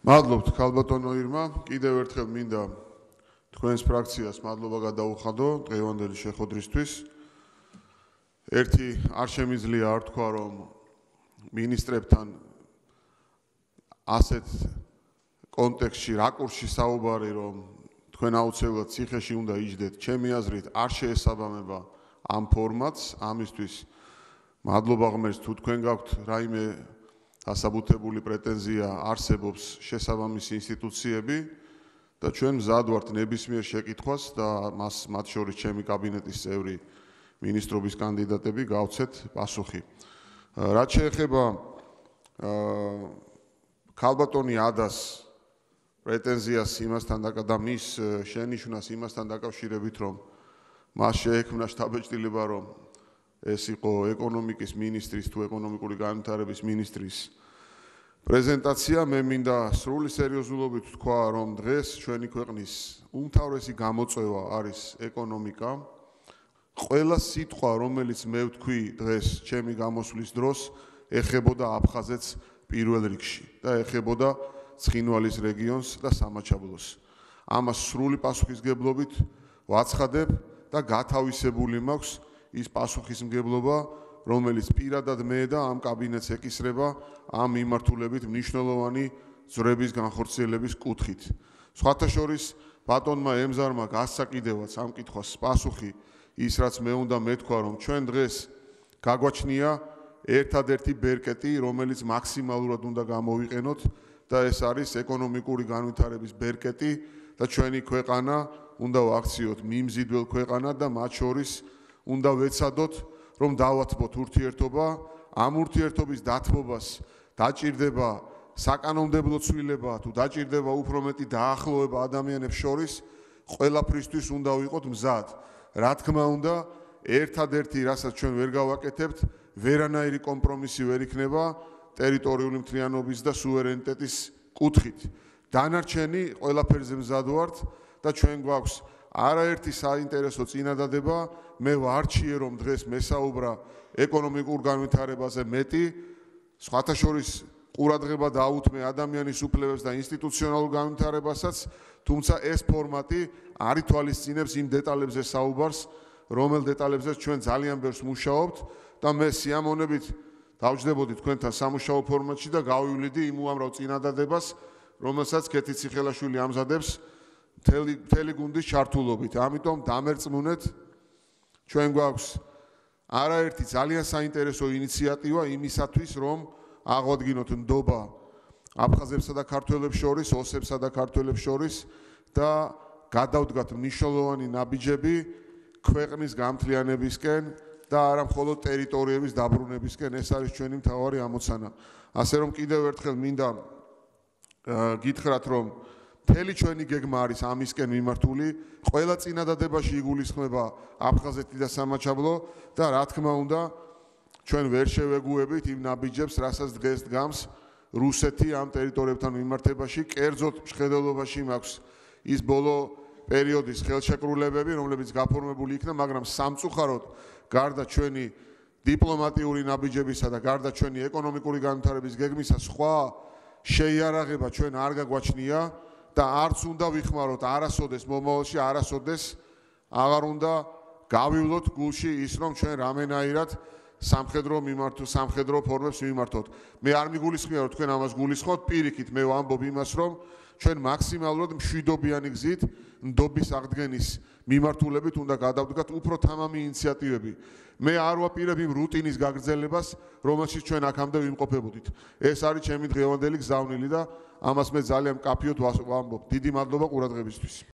მადლობთ ქალბატონო ირმა, კიდევ ერთხელ მინდა თქვენს ფრაქციას მადლობა გადაუხადო დღევანდელი შეხვედრისთვის. ერთი არ შემიძლია არ თქვა, რომ მინისტრებთან ასეთ კონტექსტში, რაკურსში საუბარი, რომ თქვენ აუცილებლად ციხეში უნდა იჯდეთ, ჩემი აზრით არ შეესაბამება ამ ფორმატს, ამისთვის მადლობა ღმერთს, თუ თქვენ გაქვთ რაიმე დასაბუთებული პრეტენზია არსებობს შესაბამისი ინსტიტუციები და ჩვენ მზად ვართ ნებისმიერ შეკითხვას და მათ შორის ჩემი კაბინეტის წევრი მინისტრობის კანდიდატები გავცეთ პასუხი. რაც შეეხება ქალბატონი ადას პრეტენზიას იმასთან და მის შენიშვნას იმასთან დაკავშირებით, რომ მას შეექმნა შტაბ-ბეჭდილება, რომ ეს იყო ეკონომიკის მინისტრის თუ ეკონომიკური განვითარების მინისტრის პრეზენტაცია, მე მინდა სრული სერიოზულობით ვთქვა, რომ დღეს ჩვენი ქვეყნის უმთავრესი გამოწვევა არის ეკონომიკა. ყველა სიტყვა, რომელიც მე ვთქვი დღეს ჩემი გამოსვლის დროს, ეხებოდა აფხაზეთს პირველ რიგში და ეხებოდა ცხინვალის რეგიონს და სამაჩაბლოს. ამას სრული პასუხისმგებლობით ვაცხადებ და გათავისებული მაქვს ის პასუხისმგებლობა, რომელიც პირადად მე და ამ კაბინეტს ეკისრება ამ მიმართულებით მნიშვნელოვანი ძვრების განხორციელების კუთხით. სხვათა შორის ბატონმა ემზარმა გასცა კიდევაც ამ კითხვას პასუხი ის, რაც მე უნდა მეთქვა, რომ ჩვენ დღეს გაგვაჩნია ერთადერთი ბერკეტი, რომელიც მაქსიმალურად უნდა გამოვიყენოთ და ეს არის ეკონომიკური განვითარების ბერკეტი და ჩვენი ქვეყანა უნდა ვაქციოთ მიმზიდველ ქვეყანად და მათ შორის უნდა ვეცადოთ, რომ დავათმოთ ურთიერთობა, ამ ურთიერთობის დათმობას დაჭირდება საკანონმდებლო ცვლილება თუ დაჭირდება უფრო მეტი დაახლოება ადამიანებს შორის, ყველაფრისთვის უნდა ვიყოთ მზად. რა თქმა უნდა, ერთადერთი, რასაც ჩვენ ვერ გავაკეთებთ, ვერანაირი კომპრომისი ვერ იქნება ტერიტორიული მთლიანობის და სუვერენიტეტის კუთხით. დანარჩენი ყველაფერზე მზად ვართ და ჩვენ გვაქვს არაერთი საინტერესო წინადადება. მე ვარჩიე, რომ დღეს მესაუბრა ეკონომიკურ განვითარებაზე მეტი, სხვათა შორის ყურადღება დაუთმე ადამიანის უფლებებს და ინსტიტუციონალურ განვითარებასაც, თუმცა ეს ფორმატი არ ითვალისწინებს იმ დეტალებზე საუბარს, რომელ დეტალებზეც ჩვენ ძალიან ბევრს მუშაობთ და მე სიამოვნებით დავჯდებოდი თქვენთან სამუშაო ფორმატში და გავივლიდი იმ უამრავ წინადადებას, რომელსაც ქეთი ციხელაშვილი ამზადებს მთელი გუნდის ჩართულობით. ამიტომ დამერწმუნეთ, ჩვენ გვაქვს არაერთი ძალიან საინტერესო ინიციატივა იმისათვის, რომ აღვადგინოთ ნდობა აფხაზებსა და ქართველებს შორის, ოსებსა და ქართველებს შორის და გადავდგათ მნიშვნელოვანი ნაბიჯები ქვეყნის გამთლიანებისკენ და არა მხოლოდ ტერიტორიების დაბრუნებისკენ. ეს არის ჩვენი მთავარი ამოცანა. ასე რომ კიდევ ერთხელ მინდა გითხრათ, რომ მთელი ჩვენი გეგმა არის ამისკენ მიმართული, ყველა წინადადებაში იგულისხმება აფხაზეთი და სამაჩაბლო და რა თქმა უნდა, ჩვენ ვერ შევეგუებით იმ ნაბიჯებს, რასაც დღეს დგამს რუსეთი ამ ტერიტორიებთან მიმართებაში. კერძოდ მშეხედელობაში მაქვს ის ბოლო პერიოდის ხელშეკრულებები, რომლებიც გაფორმებული იქნა, მაგრამ სამწუხაროდ გარდა ჩვენი დიპლომატიური ნაბიჯებისა და გარდა ჩვენი ეკონომიკური განვითარების გეგმისა, სხვა შეიარაღება ჩვენ არ გაგვაჩნია და არც უნდა ვიხმაროთ არასოდეს მომავალში, არასოდეს აღარ უნდა გავივლოთ გულში ის, რომ ჩვენ რამენაირად სამხედრო ფორმებს მიმართოთ. მე არ მიგულისხმია, რომ თქვენ ამას გულისხმობთ, პირიქით მე ვამბობ იმას, რომ ჩვენ მაქსიმალურად მშვიდობიანი გზით ნდობის აღდგენის მიმართულებით უნდა გადავდგათ უფრო თამამი ინიციატივები. მე არ ვაპირებ იმ რუტინის გაგრძელებას, რომელშიც ჩვენ აქამდე ვიმყოფებოდით. ეს არის ჩემი დღევანდელი გზავნილი და ამას მე ძალიან მკაფიოდ ვამბობ. დიდი მადლობა ყურადღებისთვის.